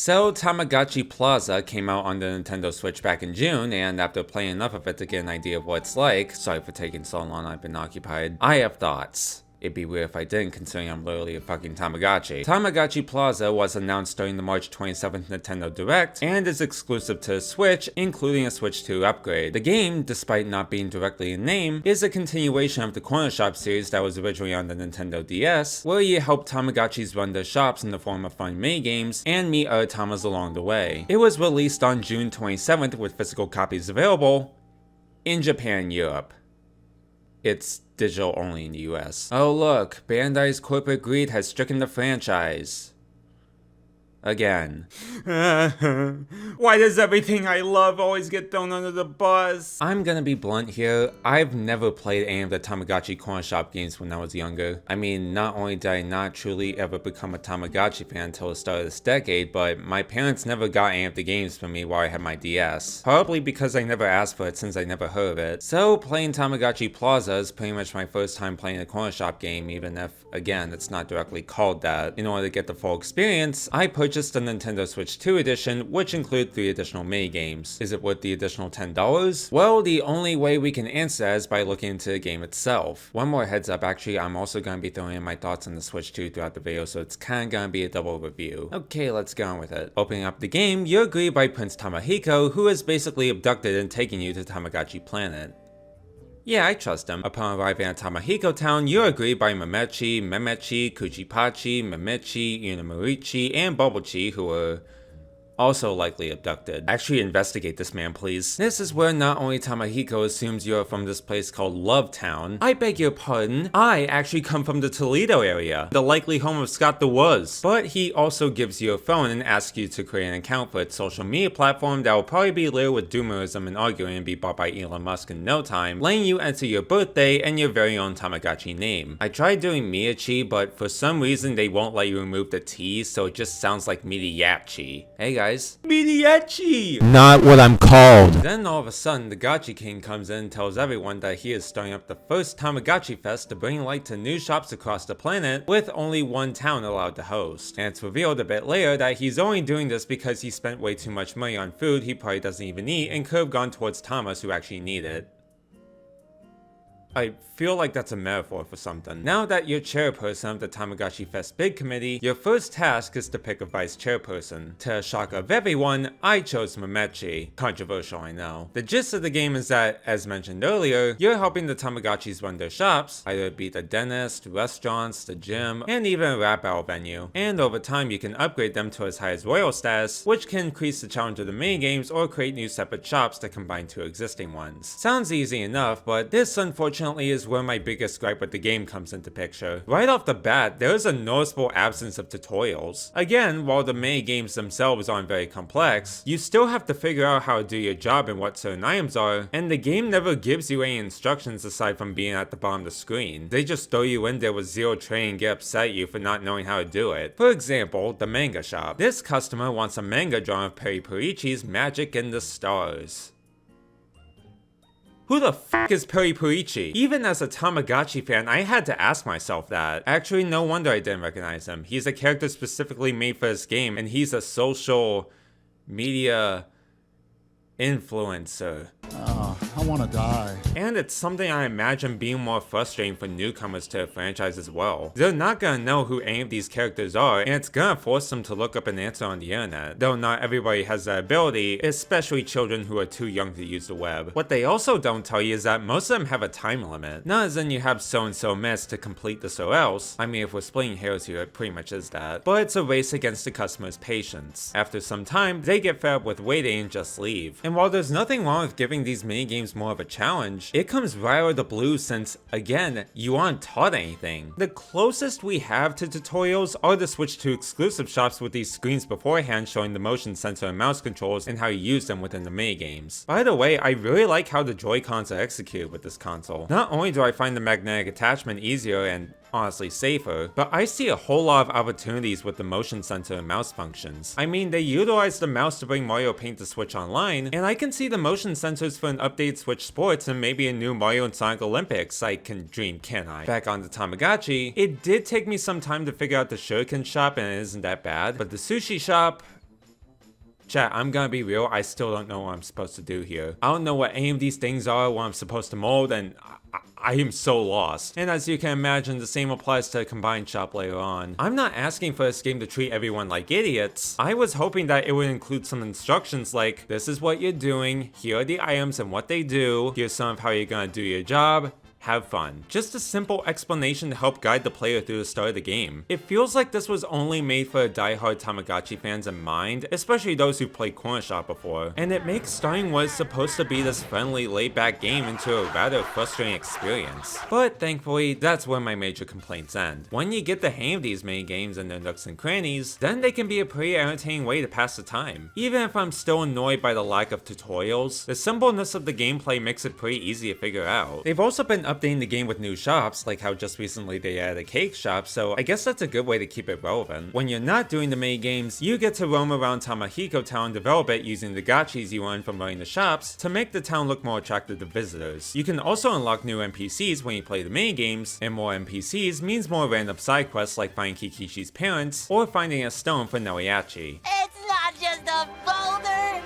So Tamagotchi Plaza came out on the Nintendo Switch back in June, and after playing enough of it to get an idea of what it's like, sorry for taking so long, I've been occupied, I have thoughts. It'd be weird if I didn't, considering I'm literally a fucking Tamagotchi. Tamagotchi Plaza was announced during the March 27th Nintendo Direct, and is exclusive to the Switch, including a Switch 2 upgrade. The game, despite not being directly in name, is a continuation of the Corner Shop series that was originally on the Nintendo DS, where you help Tamagotchis run their shops in the form of fun minigames, and meet other Tamas along the way. It was released on June 27th with physical copies available in Japan and Europe. It's digital only in the US. Oh look, Bandai's corporate greed has stricken the franchise. Again. Why does everything I love always get thrown under the bus? I'm gonna be blunt here. I've never played any of the Tamagotchi Corner Shop games when I was younger. I mean, not only did I not truly ever become a Tamagotchi fan until the start of this decade, but my parents never got any of the games for me while I had my DS. Probably because I never asked for it since I never heard of it. So playing Tamagotchi Plaza is pretty much my first time playing a Corner Shop game, even if, again, it's not directly called that. In order to get the full experience, I purchased the Nintendo Switch 2 edition, which include 3 additional mini-games. Is it worth the additional $10? Well, the only way we can answer that is by looking into the game itself. One more heads up, actually, I'm also going to be throwing in my thoughts on the Switch 2 throughout the video, so it's kind of going to be a double review. Okay, let's get on with it. Opening up the game, you're greeted by Prince Tamahiko, who is basically abducted and taking you to Tamagotchi Planet. Yeah, I trust him. Upon arriving at Tamahiko Town, you're greeted by Memechi, Kuchipachi, Memechi, Unamorichi, and Bubblechi, who are also likely abducted. Actually investigate this man, please. This is where not only Tamahiko assumes you're from this place called Love Town. I beg your pardon, I actually come from the Toledo area, the likely home of Scott the Woz. But he also gives you a phone and asks you to create an account for its social media platform that will probably be littered with doomerism and arguing and be bought by Elon Musk in no time, letting you enter your birthday and your very own Tamagotchi name. I tried doing Miyachi, but for some reason they won't let you remove the T, so it just sounds like Miyachi. Hey guys. Miyachi! Not what I'm called. Then all of a sudden, the Gotchi King comes in and tells everyone that he is starting up the first Tamagotchi Fest to bring light to new shops across the planet, with only one town allowed to host. And it's revealed a bit later that he's only doing this because he spent way too much money on food he probably doesn't even eat and could have gone towards Tamas who actually need it. I feel like that's a metaphor for something. Now that you're chairperson of the Tamagotchi Fest Big Committee, your first task is to pick a vice chairperson. To the shock of everyone, I chose Memechi. Controversial, I know. The gist of the game is that, as mentioned earlier, you're helping the Tamagotchis run their shops, either it be the dentist, restaurants, the gym, and even a rap battle venue. And over time you can upgrade them to as high as royal status, which can increase the challenge of the minigames or create new separate shops that combine 2 existing ones. Sounds easy enough, but this unfortunately is where my biggest gripe with the game comes into picture. Right off the bat, there is a noticeable absence of tutorials. Again, while the mini games themselves aren't very complex, you still have to figure out how to do your job and what certain items are, and the game never gives you any instructions aside from being at the bottom of the screen. They just throw you in there with zero training and get upset at you for not knowing how to do it. For example, the manga shop. This customer wants a manga drawing of Periperichi's Magic in the Stars. Who the f*** is Periperichi? Even as a Tamagotchi fan, I had to ask myself that. Actually, no wonder I didn't recognize him. He's a character specifically made for this game, and he's a social media influencer. I want to die. And it's something I imagine being more frustrating for newcomers to the franchise as well. They're not gonna know who any of these characters are, and it's gonna force them to look up an answer on the internet. Though not everybody has that ability, especially children who are too young to use the web. What they also don't tell you is that most of them have a time limit. Not as in you have so and so minutes to complete this or else. I mean, if we're splitting hairs here, it pretty much is that. But it's a race against the customer's patience. After some time, they get fed up with waiting and just leave. And while there's nothing wrong with giving these minigames more of a challenge, it comes right out of the blue since, again, you aren't taught anything. The closest we have to tutorials are the Switch 2 exclusive shops with these screens beforehand showing the motion sensor and mouse controls and how you use them within the minigames. By the way, I really like how the Joy-Cons are executed with this console. Not only do I find the magnetic attachment easier and honestly safer, but I see a whole lot of opportunities with the motion sensor and mouse functions. I mean, they utilize the mouse to bring Mario Paint to Switch Online, and I can see the motion sensors for an updated Switch Sports and maybe a new Mario and Sonic Olympics. I can dream, can't I? Back on the Tamagotchi, it did take me some time to figure out the Shuriken shop and it isn't that bad, but the sushi shop, Chat, I'm gonna be real, I still don't know what I'm supposed to do here. I don't know what any of these things are, what I'm supposed to mold, and I am so lost. And as you can imagine, the same applies to the combined shop later on. I'm not asking for this game to treat everyone like idiots. I was hoping that it would include some instructions like, this is what you're doing, here are the items and what they do, here's some of how you're gonna do your job, have fun. Just a simple explanation to help guide the player through the start of the game. It feels like this was only made for die-hard Tamagotchi fans in mind, especially those who've played Corner Shop before, and it makes starting what is supposed to be this friendly, laid-back game into a rather frustrating experience. But thankfully, that's where my major complaints end. When you get the hang of these mini games and their nooks and crannies, then they can be a pretty entertaining way to pass the time. Even if I'm still annoyed by the lack of tutorials, the simpleness of the gameplay makes it pretty easy to figure out. They've also been updating the game with new shops, like how just recently they added a cake shop, so I guess that's a good way to keep it relevant. When you're not doing the mini games, you get to roam around Tamahiko Town and develop it using the gotchis you earn from running the shops to make the town look more attractive to visitors. You can also unlock new NPCs when you play the mini games, and more NPCs means more random side quests like finding Kikishi's parents or finding a stone for Noiachi. It's not just a boulder,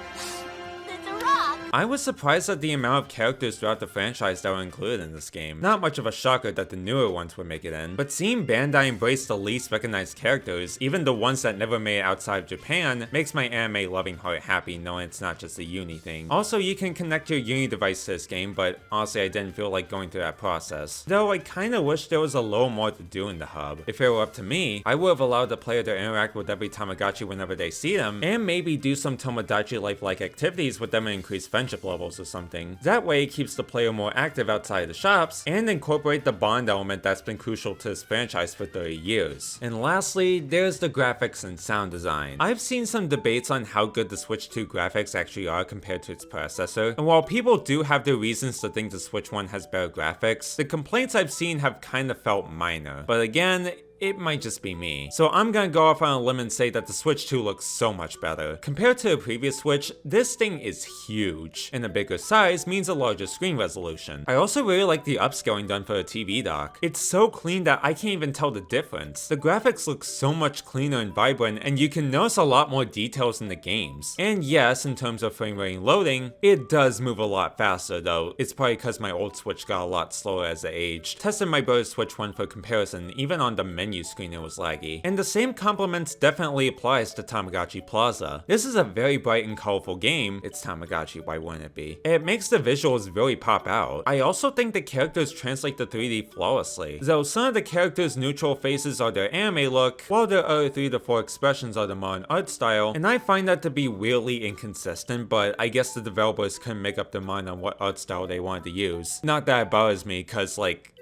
it's a rock. I was surprised at the amount of characters throughout the franchise that were included in this game. Not much of a shocker that the newer ones would make it in, but seeing Bandai embrace the least recognized characters, even the ones that never made it outside of Japan, makes my anime loving heart happy knowing it's not just a Uni thing. Also, you can connect your Uni device to this game, but honestly I didn't feel like going through that process. Though I kinda wish there was a little more to do in the hub. If it were up to me, I would have allowed the player to interact with every Tamagotchi whenever they see them, and maybe do some Tomodachi life-like activities with them and increase friendship levels or something. That way it keeps the player more active outside the shops, and incorporate the bond element that's been crucial to this franchise for 30 years. And lastly, there's the graphics and sound design. I've seen some debates on how good the Switch 2 graphics actually are compared to its predecessor, and while people do have their reasons to think the Switch 1 has better graphics, the complaints I've seen have kind of felt minor. But again, it might just be me. So I'm gonna go off on a limb and say that the Switch 2 looks so much better. Compared to the previous Switch, this thing is huge, and a bigger size means a larger screen resolution. I also really like the upscaling done for a TV dock. It's so clean that I can't even tell the difference. The graphics look so much cleaner and vibrant, and you can notice a lot more details in the games. And yes, in terms of frame rate and loading, it does move a lot faster though. It's probably because my old Switch got a lot slower as it aged. Tested my brother's Switch 1 for comparison, even on the menu screen it was laggy. And the same compliments definitely applies to Tamagotchi Plaza. This is a very bright and colorful game. It's Tamagotchi, why wouldn't it be? It makes the visuals really pop out. I also think the characters translate the 3D flawlessly, though some of the characters' neutral faces are their anime look, while their other 3 to 4 expressions are the modern art style, and I find that to be weirdly inconsistent, but I guess the developers couldn't make up their mind on what art style they wanted to use. Not that it bothers me, cause like,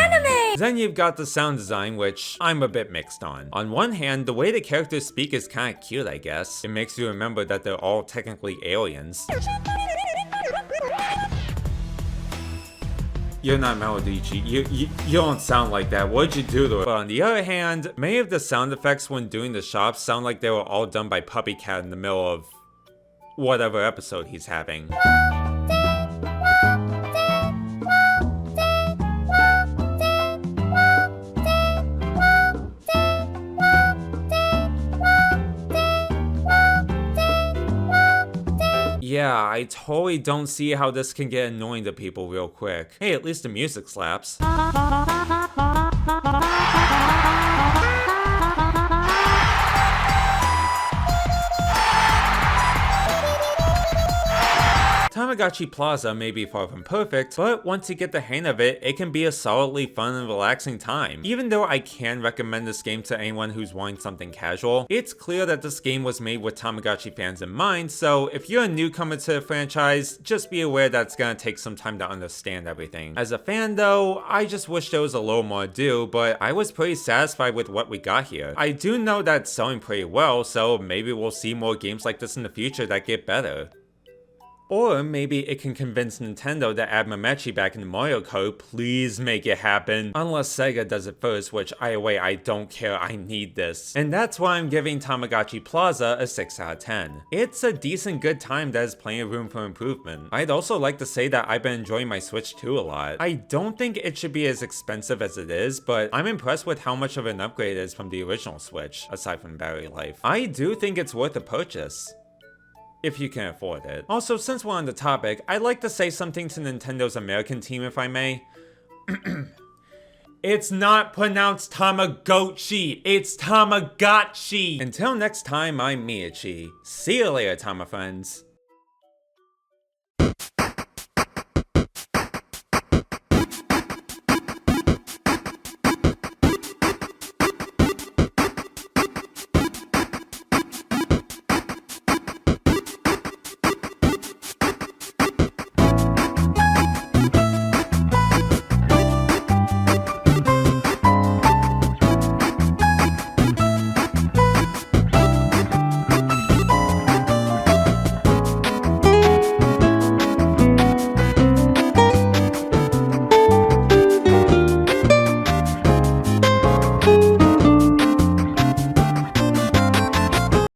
Anime! then you've got the sound design, which I'm a bit mixed on. On one hand, the way the characters speak is kinda cute, I guess. It makes you remember that they're all technically aliens. You're not Melodici. You don't sound like that. What'd you do to it? But on the other hand, many of the sound effects when doing the shops sound like they were all done by Puppy Cat in the middle of whatever episode he's having. Yeah, I totally don't see how this can get annoying to people real quick. Hey, at least the music slaps. Tamagotchi Plaza may be far from perfect, but once you get the hang of it, it can be a solidly fun and relaxing time. Even though I can recommend this game to anyone who's wanting something casual, it's clear that this game was made with Tamagotchi fans in mind, so if you're a newcomer to the franchise, just be aware that it's gonna take some time to understand everything. As a fan though, I just wish there was a little more to do, but I was pretty satisfied with what we got here. I do know that it's selling pretty well, so maybe we'll see more games like this in the future that get better. Or maybe it can convince Nintendo to add Mamechi back in Mario Kart. Please make it happen. Unless Sega does it first, which either way, I don't care, I need this. And that's why I'm giving Tamagotchi Plaza a 6 out of 10. It's a decent good time that has plenty of room for improvement. I'd also like to say that I've been enjoying my Switch 2 a lot. I don't think it should be as expensive as it is, but I'm impressed with how much of an upgrade it is from the original Switch, aside from battery life. I do think it's worth a purchase. if you can afford it. Also, since we're on the topic, I'd like to say something to Nintendo's American team if I may. It's not pronounced Tamagotchi, it's Tamagotchi! Until next time, I'm Miyachi. See you later, Tama friends.